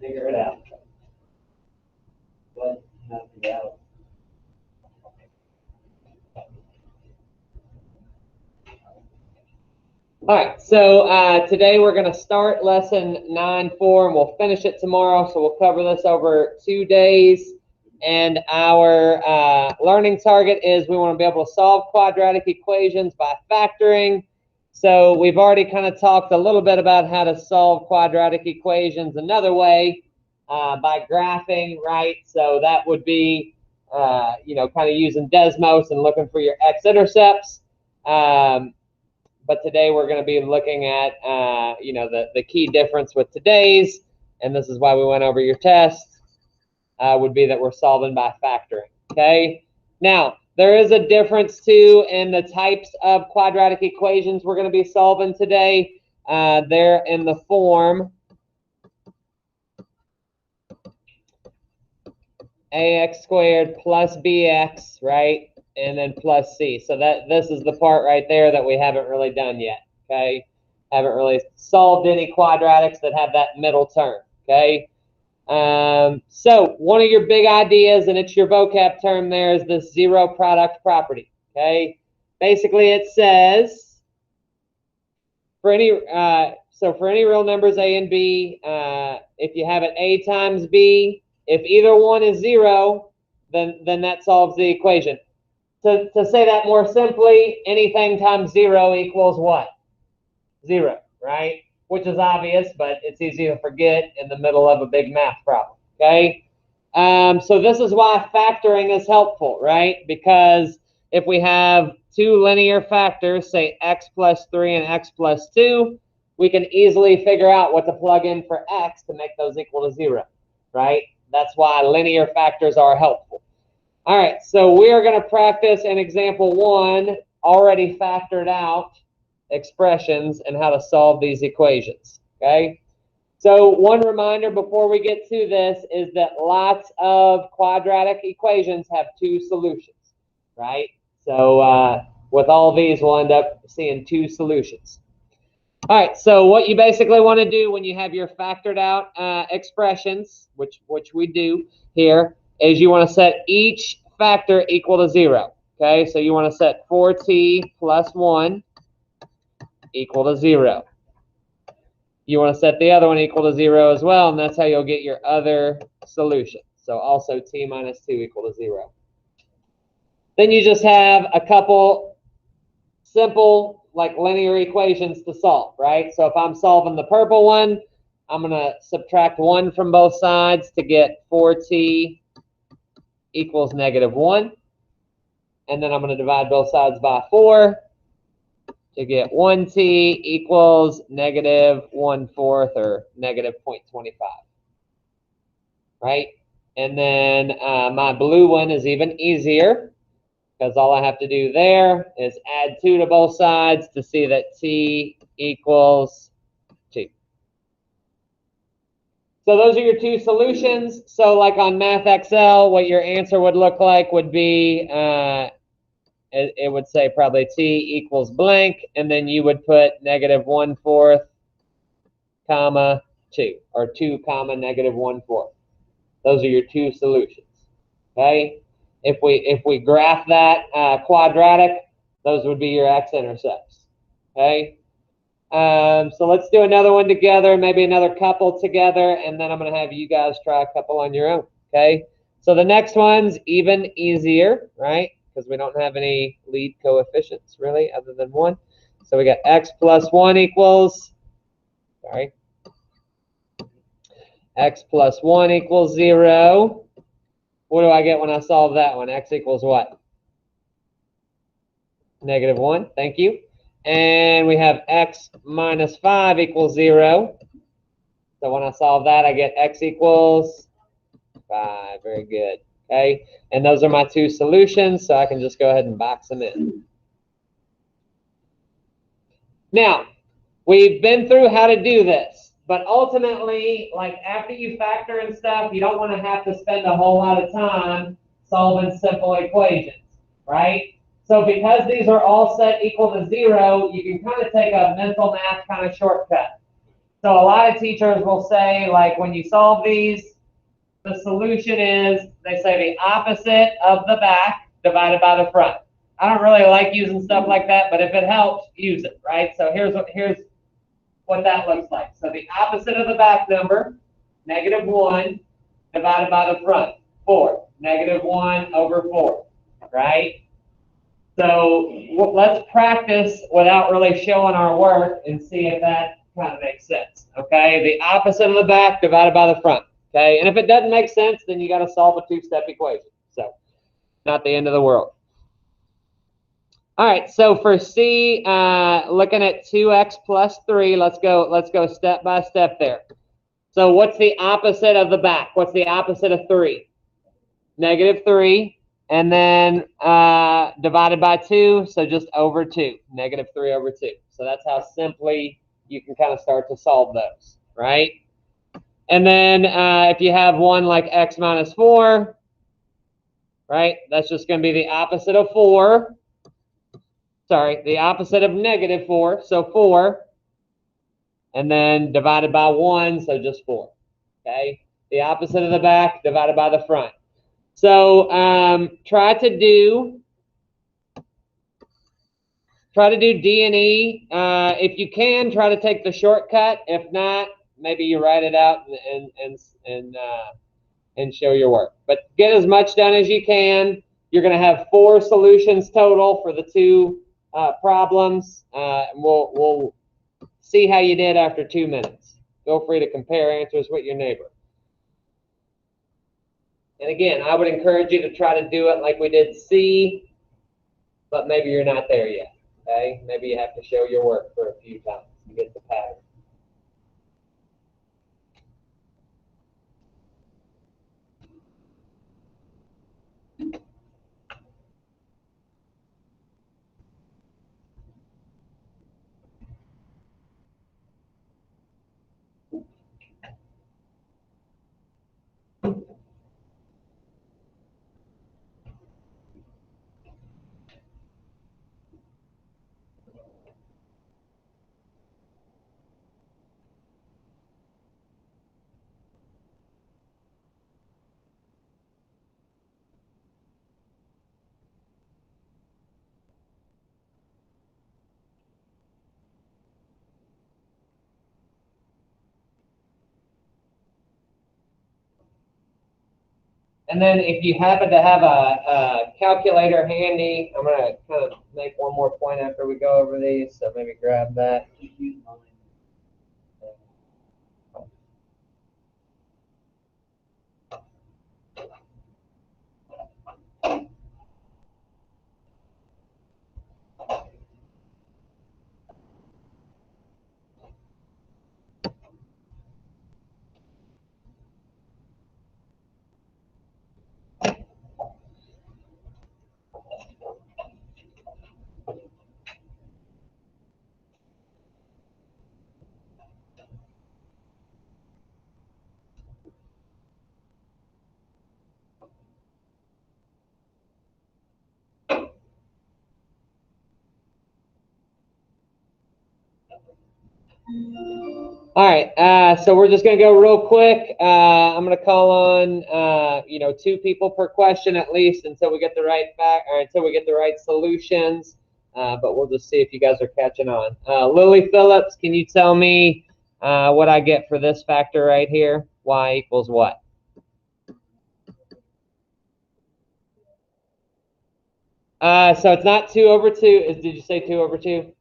Figure it out. But nothing else. All right, so today we're going to start lesson 9.4 and we'll finish it tomorrow. So we'll cover this over 2 days. And our learning target is we want to be able to solve quadratic equations by factoring. So we've already kind of talked a little bit about how to solve quadratic equations another way by graphing, right? So that would be, kind of using Desmos and looking for your x-intercepts. But today we're going to be looking at, the key difference with today's, and this is why we went over your test, would be that we're solving by factoring, okay? Now, there is a difference, too, in the types of quadratic equations we're going to be solving today. They're in the form ax squared plus bx, right? And then plus c. So this is the part right there that we haven't really done yet, okay? Haven't really solved any quadratics that have that middle term, okay? So one of your big ideas, and it's your vocab term there, is this zero product property, okay? Basically, it says for any real numbers a and b, if you have it a times b, if either one is 0, then that solves the equation. To say that more simply, anything times 0 equals what? 0, right? Which is obvious, but it's easy to forget in the middle of a big math problem, okay? So this is why factoring is helpful, right? Because if we have two linear factors, say x plus 3 and x plus 2, we can easily figure out what to plug in for x to make those equal to 0, right? That's why linear factors are helpful. All right, so we are going to practice in example 1, already factored out expressions and how to solve these equations, okay? So one reminder before we get to this is that lots of quadratic equations have 2 solutions, right? So with all these, we'll end up seeing 2 solutions. All right, so what you basically want to do when you have your factored out expressions, which we do here, is you want to set each factor equal to 0, okay? So you want to set 4t plus 1 equal to 0. You want to set the other one equal to 0 as well, and that's how you'll get your other solution. So also t minus 2 equal to 0. Then you just have a couple simple like linear equations to solve, right? So if I'm solving the purple one, I'm going to subtract 1 from both sides to get 4t equals -1. And then I'm going to divide both sides by 4 to get 1t equals -1/4 or -0.25, right? And then my blue one is even easier, because all I have to do there is add 2 to both sides to see that t equals 2. So those are your 2 solutions. So like on Math XL, what your answer would look like would be, it would say probably t equals blank, and then you would put -1/4, comma 2, or 2, comma -1/4. Those are your 2 solutions, okay? If we graph that quadratic, those would be your x-intercepts, okay? So let's do another one together, maybe another couple together, and then I'm going to have you guys try a couple on your own, okay? So the next one's even easier, right? Because we don't have any lead coefficients, really, other than 1. So we got x plus 1 equals, x plus 1 equals 0. What do I get when I solve that one? X equals what? -1. Thank you. And we have x minus 5 equals 0. So when I solve that, I get x equals 5. Very good. Okay. And those are my 2 solutions, so I can just go ahead and box them in. Now, we've been through how to do this, but ultimately, like after you factor and stuff, you don't want to have to spend a whole lot of time solving simple equations, right? So because these are all set equal to 0, you can kind of take a mental math kind of shortcut. So a lot of teachers will say, like, when you solve these, the solution is, they say the opposite of the back divided by the front. I don't really like using stuff like that, but if it helps, use it, right? So here's what that looks like. So the opposite of the back number, -1, divided by the front, 4. -1 over 4, right? So let's practice without really showing our work and see if that kind of makes sense, okay? The opposite of the back divided by the front, okay? And if it doesn't make sense, then you got to solve a two-step equation. So not the end of the world. All right, so for C, looking at 2x plus 3, let's go step by step there. So what's the opposite of the back? What's the opposite of 3? -3. And then divided by 2, so just over 2, -3 over 2. So that's how simply you can kind of start to solve those, right? And then if you have one like x minus 4, right, that's just going to be the opposite of 4. Sorry, the opposite of -4, so 4. And then divided by 1, so just 4, okay? The opposite of the back divided by the front. So try to do D and E. If you can, try to take the shortcut. If not, maybe you write it out and show your work. But get as much done as you can. You're going to have 4 solutions total for the 2 problems. We'll see how you did after 2 minutes. Feel free to compare answers with your neighbor. And again, I would encourage you to try to do it like we did C, but maybe you're not there yet. Okay? Maybe you have to show your work for a few times to get the pattern. And then if you happen to have a calculator handy, I'm going to kind of make one more point after we go over these, so maybe grab that. All right, so we're just going to go real quick. I'm going to call on, 2 people per question at least until we get the right or until we get the right solutions. But we'll just see if you guys are catching on. Lily Phillips, can you tell me what I get for this factor right here? Y equals what? So it's not 2 over 2. Did you say 2 over 2?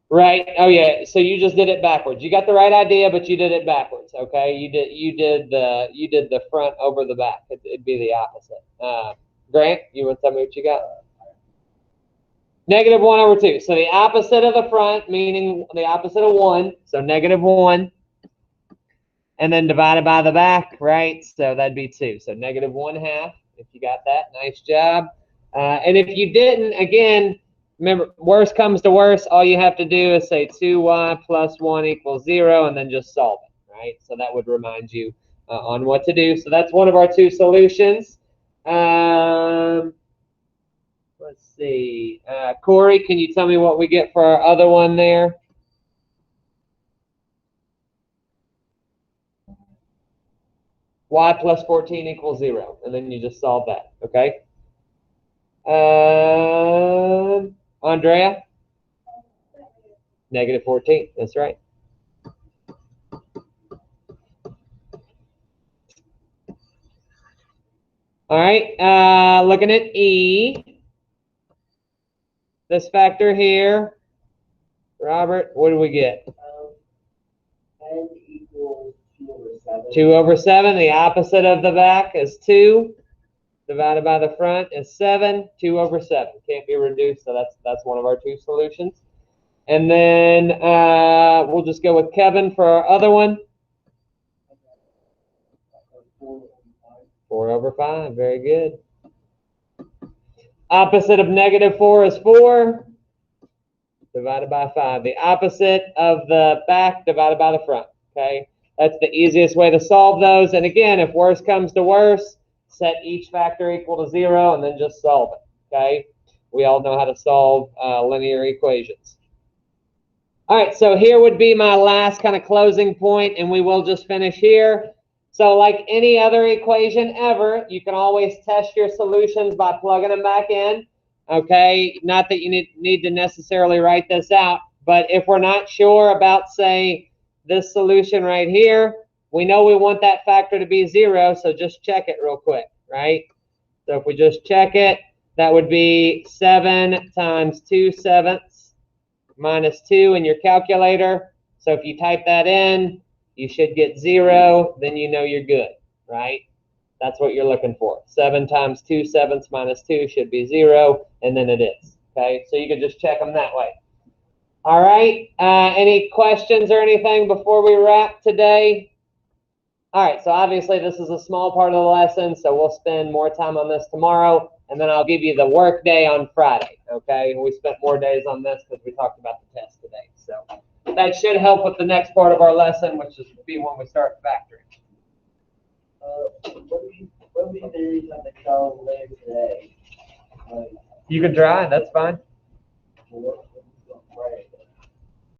Right. Oh yeah. So you just did it backwards. You got the right idea, but you did it backwards. Okay. You did the front over the back. It'd be the opposite. Grant, you want to tell me what you got? -1 over 2. So the opposite of the front, meaning the opposite of 1. So -1. And then divided by the back, right? So that'd be 2. So -1/2. If you got that, nice job. And if you didn't, again, remember, worst comes to worst, all you have to do is say 2y plus 1 equals 0, and then just solve it, right? So that would remind you on what to do. So that's one of our 2 solutions. Let's see. Corey, can you tell me what we get for our other one there? Y plus 14 equals 0. And then you just solve that, okay? Andrea? Negative 14. That's right. All right. Looking at E. This factor here. Robert, what do we get? N equals 2 over 7. 2 over 7. The opposite of the back is 2. Divided by the front is 7. 2 over 7. Can't be reduced, so that's one of our two solutions. And then we'll just go with Kevin for our other one. 4 over 5. Very good. Opposite of negative 4 is 4. Divided by 5. The opposite of the back divided by the front. Okay? That's the easiest way to solve those. And again, if worst comes to worst, set each factor equal to 0 and then just solve it. Okay? We all know how to solve linear equations. All right, so here would be my last kind of closing point, and we will just finish here. So like any other equation ever, you can always test your solutions by plugging them back in. Okay, not that you need to necessarily write this out, but if we're not sure about, say, this solution right here, we know we want that factor to be 0, so just check it real quick, right? So if we just check it, that would be 7 times 2/7 minus 2 in your calculator. So if you type that in, you should get 0, then you know you're good, right? That's what you're looking for. 7 times 2/7 minus 2 should be 0, and then it is. Okay, so you can just check them that way. All right, any questions or anything before we wrap today? All right, so obviously this is a small part of the lesson, so we'll spend more time on this tomorrow, and then I'll give you the work day on Friday, okay? We spent more days on this because we talked about the test today. So that should help with the next part of our lesson, which is be when we start factoring. What do we do on the show later today? You can try, that's fine.